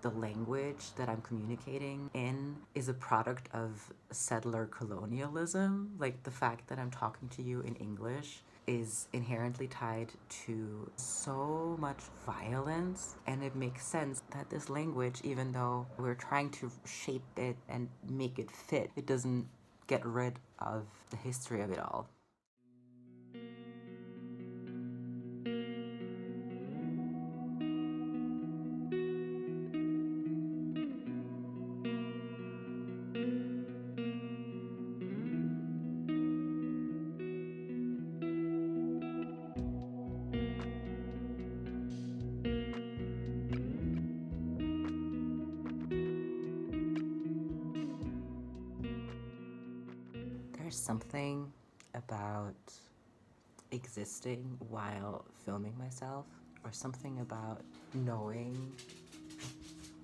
the language that I'm communicating in is a product of settler colonialism. Like, the fact that I'm talking to you in English is inherently tied to so much violence, and it makes sense that this language, even though we're trying to shape it and make it fit, it doesn't get rid of the history of it all. There's something about existing while filming myself, or something about knowing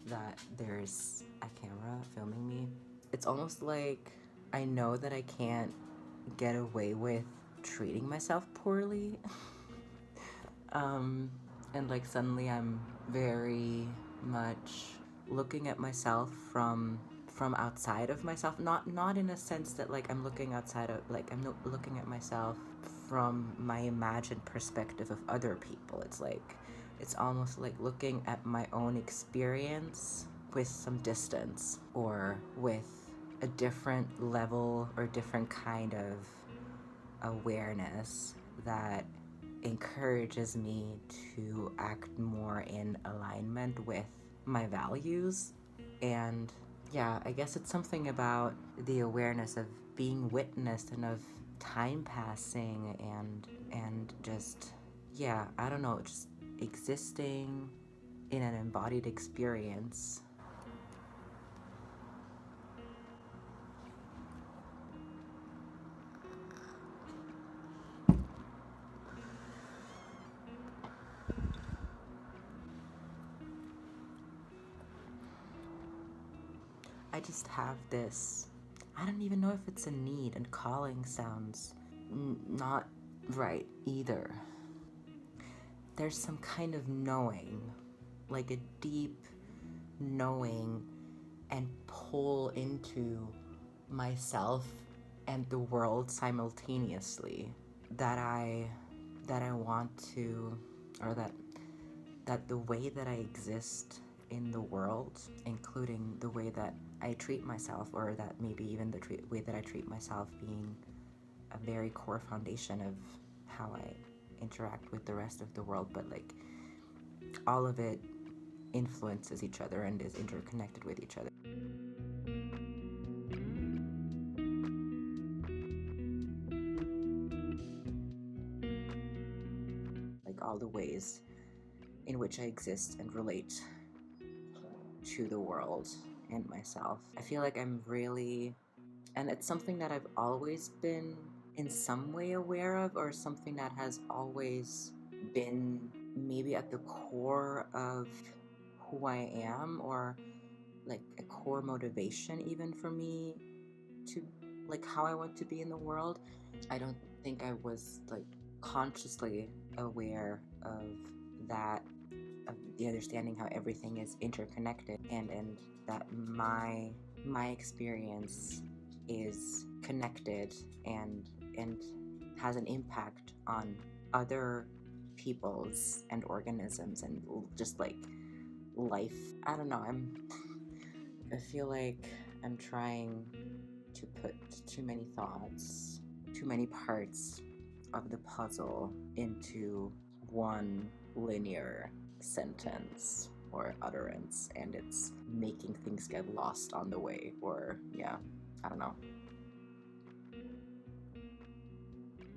that there's a camera filming me. It's almost like I know that I can't get away with treating myself poorly. And like suddenly I'm very much looking at myself from outside of myself, not in a sense that like I'm looking outside of, like I'm looking at myself from my imagined perspective of other people. It's like, it's almost like looking at my own experience with some distance, or with a different level or different kind of awareness that encourages me to act more in alignment with my values. And yeah, I guess it's something about the awareness of being witnessed and of time passing and just, yeah, I don't know, just existing in an embodied experience. I just have this, I don't even know if it's a need, and calling sounds not right either. There's some kind of knowing, like a deep knowing and pull into myself and the world simultaneously, that I want to, or that the way that I exist in the world, including the way that I treat myself, or that maybe even the way that I treat myself being a very core foundation of how I interact with the rest of the world, but like all of it influences each other and is interconnected with each other. Like all the ways in which I exist and relate to the world and myself. I feel like I'm really, and it's something that I've always been in some way aware of, or something that has always been maybe at the core of who I am, or like a core motivation even for me to, like, how I want to be in the world. I don't think I was like consciously aware of that, of the understanding how everything is interconnected, and that my experience is connected and has an impact on other people's and organisms and just like life. I don't know, I feel like I'm trying to put too many thoughts, too many parts of the puzzle into one linear sentence or utterance, and it's making things get lost on the way, or yeah, I don't know.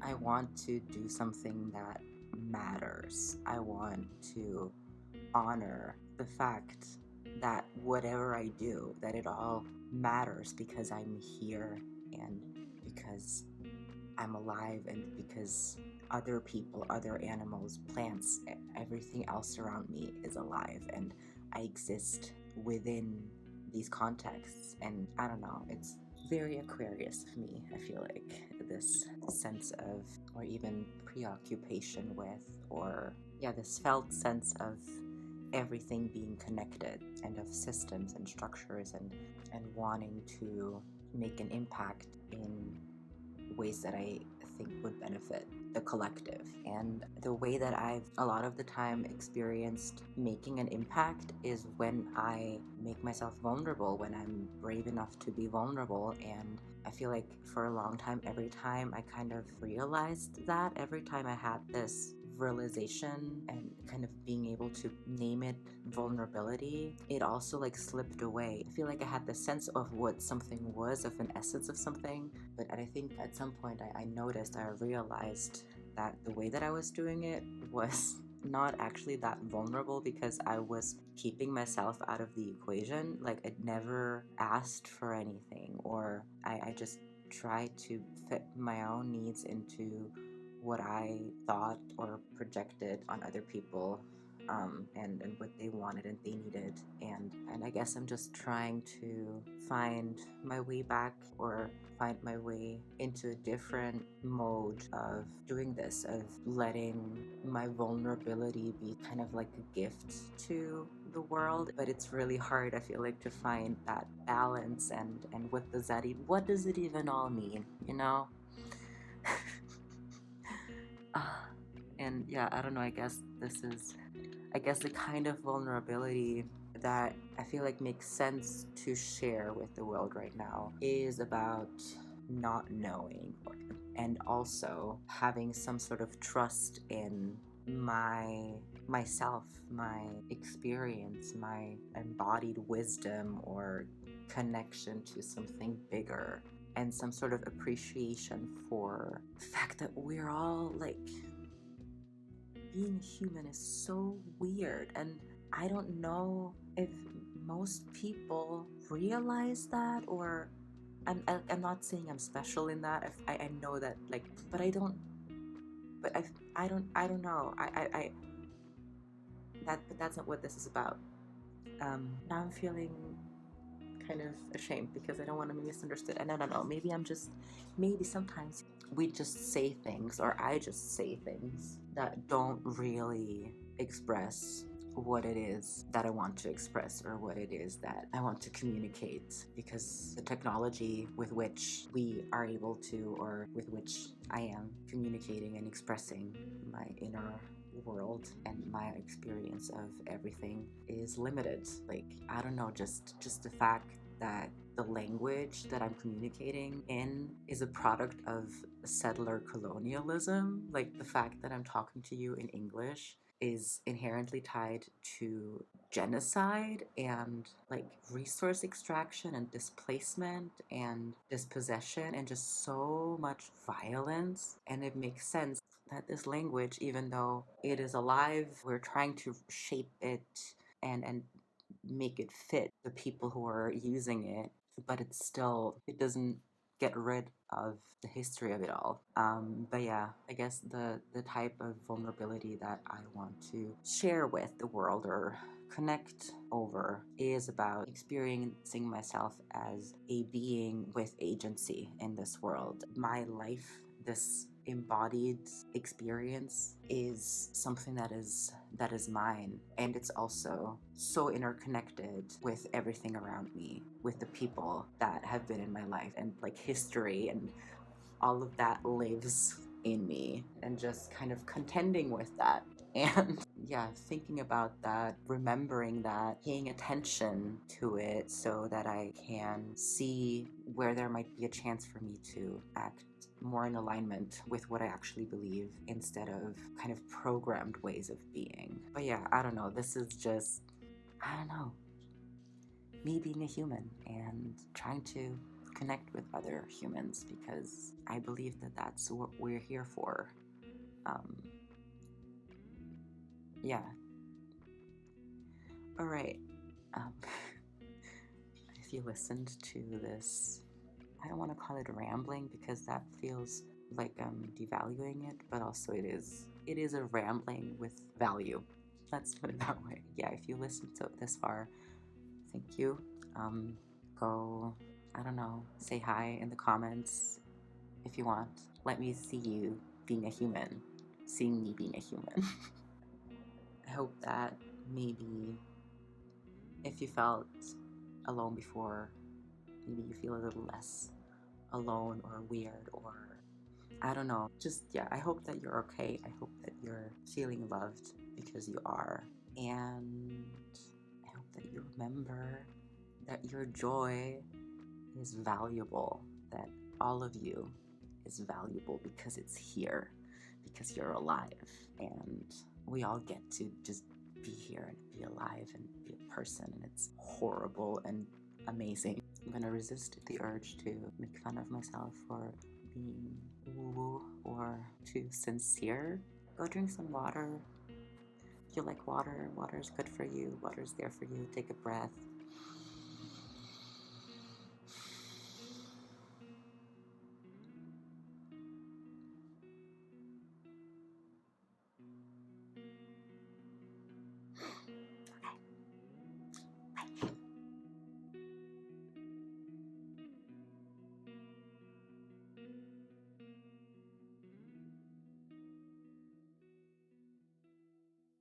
I want to do something that matters. I want to honor the fact that whatever I do, that it all matters because I'm here, and because I'm alive, and because other people, other animals, plants, everything else around me is alive, and I exist within these contexts. And I don't know, it's very Aquarius of me, I feel like, this sense of, or even preoccupation with, or yeah, this felt sense of everything being connected, and of systems and structures, and wanting to make an impact in ways that I think would benefit the collective. And the way that I've a lot of the time experienced making an impact is when I make myself vulnerable, when I'm brave enough to be vulnerable. And I feel like for a long time, every time I kind of realized that, every time I had this realization and kind of being able to name it vulnerability, it also like slipped away. I feel like I had the sense of what something was, of an essence of something, but I think at some point I noticed, I realized that the way that I was doing it was not actually that vulnerable, because I was keeping myself out of the equation. Like, I never asked for anything, or I just tried to fit my own needs into what I thought or projected on other people, and what they wanted and they needed. And I guess I'm just trying to find my way back, or find my way into a different mode of doing this, of letting my vulnerability be kind of like a gift to the world. But it's really hard, I feel like, to find that balance, and what does it even all mean, you know? And yeah, I don't know, I guess the kind of vulnerability that I feel like makes sense to share with the world right now is about not knowing, and also having some sort of trust in myself, my experience, my embodied wisdom, or connection to something bigger, and some sort of appreciation for the fact that we're all like, being human is so weird. And I don't know if most people realize that, or I'm not saying I'm special in that. I know that, like, but I don't know. But that's not what this is about. Now I'm feeling kind of ashamed because I don't want to be misunderstood. And I don't know, maybe sometimes we just say things, or I just say things that don't really express what it is that I want to express, or what it is that I want to communicate, because the technology with which we are able to, or with which I am communicating and expressing my inner world and my experience of everything is limited. Like, I don't know, just the fact that the language that I'm communicating in is a product of settler colonialism. Like, the fact that I'm talking to you in English is inherently tied to genocide, and like resource extraction and displacement and dispossession, and just so much violence. And it makes sense that this language, even though it is alive, we're trying to shape it and make it fit the people who are using it, but it doesn't get rid of the history of it all. But yeah, I guess the type of vulnerability that I want to share with the world, or connect over, is about experiencing myself as a being with agency in this world. My life, this embodied experience, is something that is mine, and it's also so interconnected with everything around me, with the people that have been in my life, and like history, and all of that lives in me, and just kind of contending with that. And yeah, thinking about that, remembering that, paying attention to it, so that I can see where there might be a chance for me to act more in alignment with what I actually believe, instead of kind of programmed ways of being. But yeah, I don't know, this is just, I don't know, me being a human and trying to connect with other humans, because I believe that that's what we're here for. Yeah. All right. If you listened to this, I don't want to call it rambling, because that feels like I'm devaluing it, but also it is a rambling with value. Let's put it that way. Yeah, if you listened to this far, thank you. Go, I don't know, say hi in the comments if you want. Let me see you being a human, seeing me being a human. I hope that maybe if you felt alone before, maybe you feel a little less alone or weird, or I don't know. Just, yeah, I hope that you're okay. I hope that you're feeling loved, because you are. And I hope that you remember that your joy is valuable, that all of you is valuable because it's here, because you're alive. And we all get to just be here and be alive and be a person, and it's horrible and amazing. I'm gonna resist the urge to make fun of myself for being woo-woo or too sincere. Go drink some water. If you like water, water is good for you. Water is there for you. Take a breath.